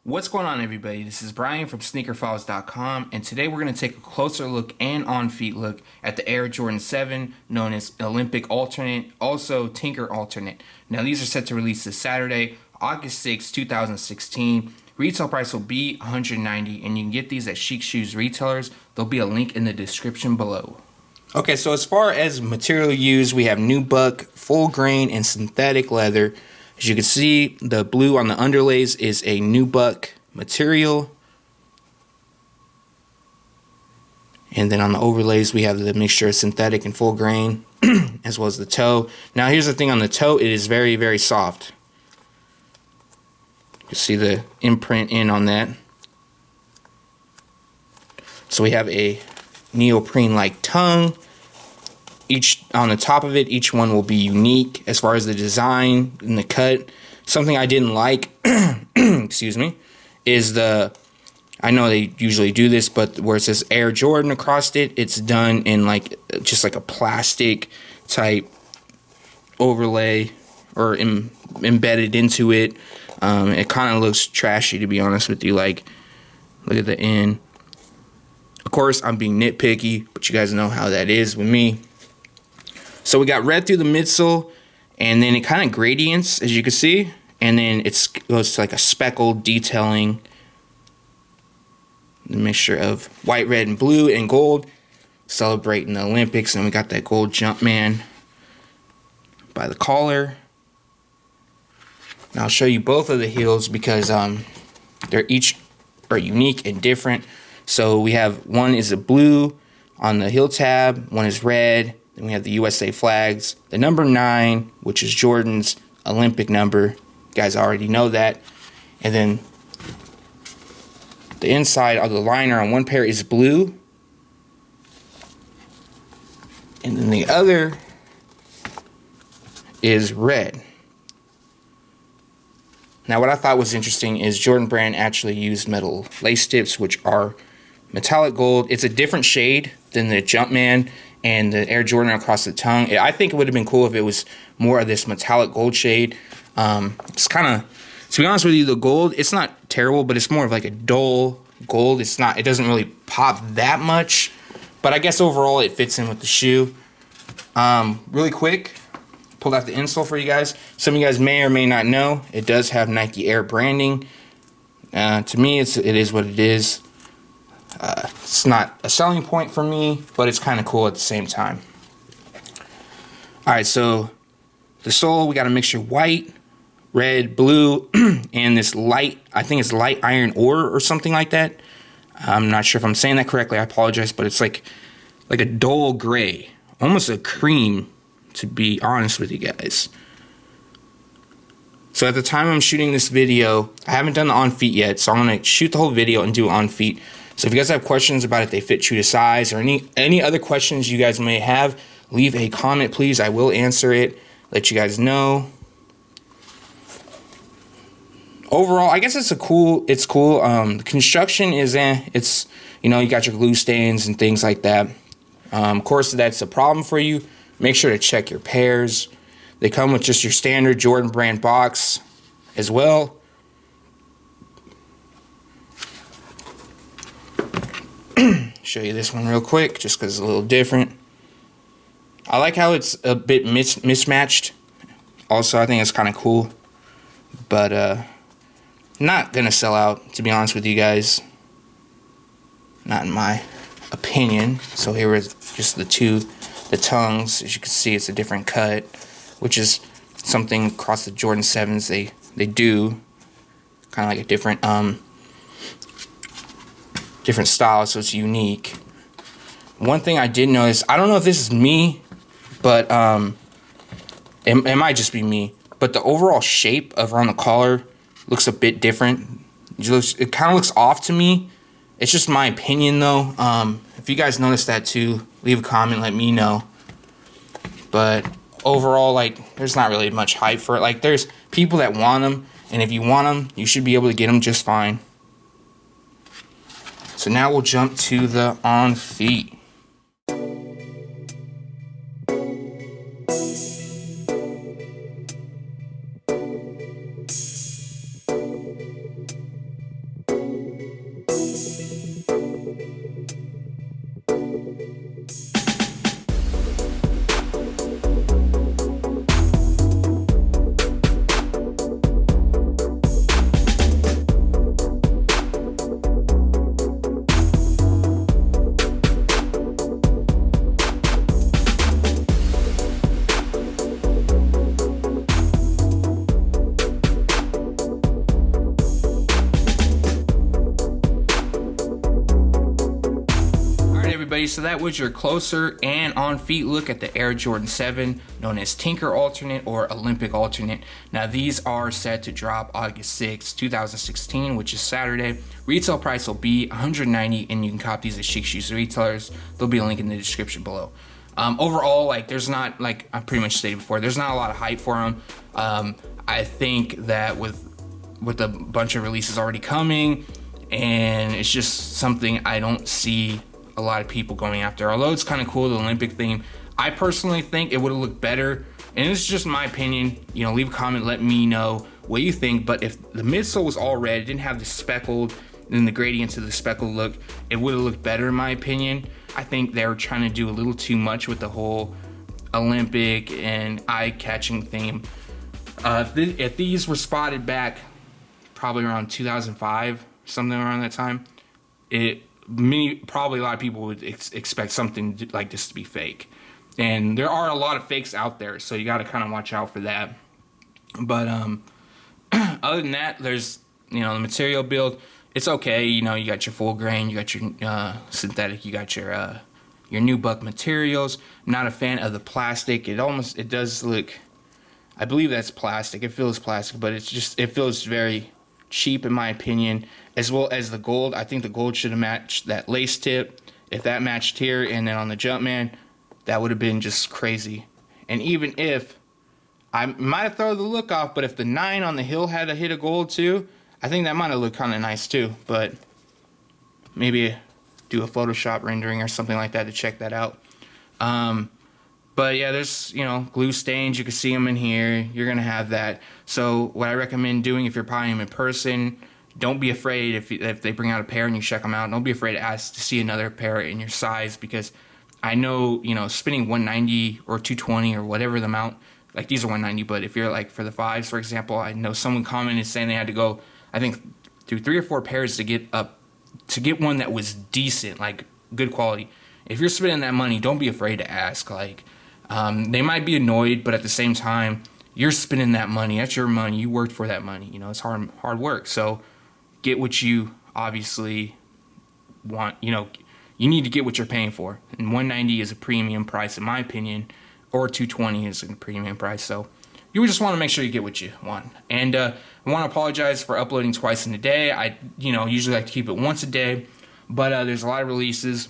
What's going on, everybody? This is Brian from SneakerFiles.com, and today we're going to take a closer look and on-feet look at the Air Jordan 7, known as Olympic Alternate, also Tinker Alternate. Now, these are set to release this Saturday, August 6, 2016. Retail price will be $190, and you can get these at Chic Shoes retailers. There'll be a link in the description below. Okay, so as far as material used, we have nubuck, full grain, and synthetic leather. As you can see, the blue on the underlays is a nubuck material. And then on the overlays, we have the mixture of synthetic and full grain, as well as the toe. Now, here's the thing on the toe. It is very, very soft. You can see the imprint in on that. So we have a neoprene-like tongue. Each on the top of it, each one will be unique as far as the design and the cut. Something I didn't like, excuse me, is I know they usually do this, but where it says Air Jordan across it, it's done in just like a plastic type overlay or embedded into it. It kind of looks trashy, to be honest with you. Like, look at the end. Of course, I'm being nitpicky, but you guys know how that is with me. So we got red through the midsole, and then it kind of gradients, as you can see, and then it goes to like a speckled detailing, the mixture of white, red, and blue and gold, celebrating the Olympics. And we got that gold Jumpman by the collar. Now I'll show you both of the heels because they're each are unique and different. So we have one is a blue on the heel tab, one is red. Then we have the USA flags, the number 9, which is Jordan's Olympic number. You guys already know that. And then the inside of the liner on one pair is blue. And then the other is red. Now, what I thought was interesting is Jordan Brand actually used metal lace tips, which are metallic gold. It's a different shade than the Jumpman and the Air Jordan across the tongue. I think it would have been cool if it was more of this metallic gold shade. It's kind of, to be honest with you, the gold, it's not terrible, but it's more of like a dull gold. It doesn't really pop that much, but I guess overall it fits in with the shoe. Really quick, pulled out the insole for you guys. Some of you guys may or may not know, it does have Nike Air branding. To me, it is what it is. It's not a selling point for me, but it's kind of cool at the same time. Alright, so the sole, we got a mixture of white, red, blue, and this light, I think it's light iron ore or something like that. I'm not sure if I'm saying that correctly, I apologize, but it's like a dull gray, almost a cream, to be honest with you guys. So at the time I'm shooting this video, I haven't done the on feet yet, so I'm going to shoot the whole video and do on feet. So if you guys have questions about if they fit true to size or any other questions you guys may have, leave a comment, please. I will answer it, let you guys know. Overall, I guess it's cool. The construction is it's, you got your glue stains and things like that. Of course, if that's a problem for you, make sure to check your pairs. They come with just your standard Jordan Brand box as well. Show you this one real quick, just because it's a little different. I like how it's a bit mismatched. Also, I think it's kind of cool. But, not going to sell out, to be honest with you guys. Not in my opinion. So here are just the tongues. As you can see, it's a different cut, which is something across the Jordan 7s they do. Kind of like a different style, so it's unique. One thing I did notice, I don't know if this is me, but it might just be me, but the overall shape of around the collar looks a bit different. It kind of looks off to me. It's just my opinion, though. If you guys notice that too, leave a comment, let me know. But overall, there's not really much hype for it. There's people that want them, and if you want them, you should be able to get them just fine. So now we'll jump to the on feet. everybody, so that was your closer and on-feet look at the Air Jordan 7, known as Tinker Alternate or Olympic Alternate. Now, these are set to drop August 6, 2016, which is Saturday. Retail price will be $190, and you can cop these at Chic Shoes retailers. There'll be a link in the description below. Overall, like, there's not, like I pretty much stated before, there's not a lot of hype for them. I think that with a bunch of releases already coming, and it's just something I don't see a lot of people going after. Although it's kind of cool, the Olympic theme, I personally think it would have looked better, and it's just my opinion. You know, leave a comment, let me know what you think. But if the midsole was all red, it didn't have the speckled and the gradients of the speckled look, it would have looked better in my opinion. I think they were trying to do a little too much with the whole Olympic and eye-catching theme. If these were spotted back probably around 2005, something around that time, probably a lot of people would expect something like this to be fake. And there are a lot of fakes out there, so you got to kind of watch out for that. But other than that, there's, you know, the material build, it's okay. You know, you got your full grain, you got your synthetic, you got your nubuck materials. I'm not a fan of the plastic. It does look, I believe that's plastic. It feels plastic, but it feels very cheap in my opinion. As well as the gold, I think the gold should have matched that lace tip. If that matched here and then on the Jumpman, that would have been just crazy. And even if I might have thrown the look off, but if the 9 on the heel had a hit of gold too, I think that might have looked kind of nice too. But maybe do a Photoshop rendering or something like that to check that out. But yeah, there's, you know, glue stains. You can see them in here. You're going to have that. So what I recommend doing if you're buying them in person, don't be afraid if they bring out a pair and you check them out. Don't be afraid to ask to see another pair in your size, because I know, you know, spending $190 or $220 or whatever the amount, like these are $190, but if you're like for the 5s, for example, I know someone commented saying they had to go, I think, through 3 or 4 pairs to get one that was decent, like good quality. If you're spending that money, don't be afraid to ask. Like, they might be annoyed, but at the same time, you're spending that money. That's your money. You worked for that money. You know, it's hard work. So get what you obviously want. You know, you need to get what you're paying for. And $190 is a premium price, in my opinion, or $220 is a premium price. So you just want to make sure you get what you want. And I want to apologize for uploading twice in a day. I, you know, usually like to keep it once a day, but there's a lot of releases.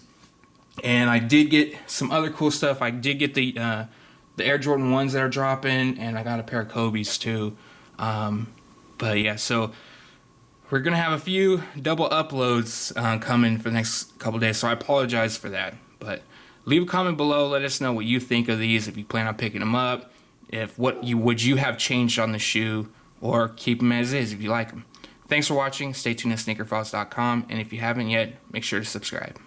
And I did get some other cool stuff. I did get the Air Jordan 1s that are dropping, and I got a pair of Kobe's too. But yeah, so we're going to have a few double uploads coming for the next couple days, so I apologize for that. But leave a comment below. Let us know what you think of these, if you plan on picking them up, would you have changed on the shoe, or keep them as is if you like them. Thanks for watching. Stay tuned to SneakerFiles.com, and if you haven't yet, make sure to subscribe.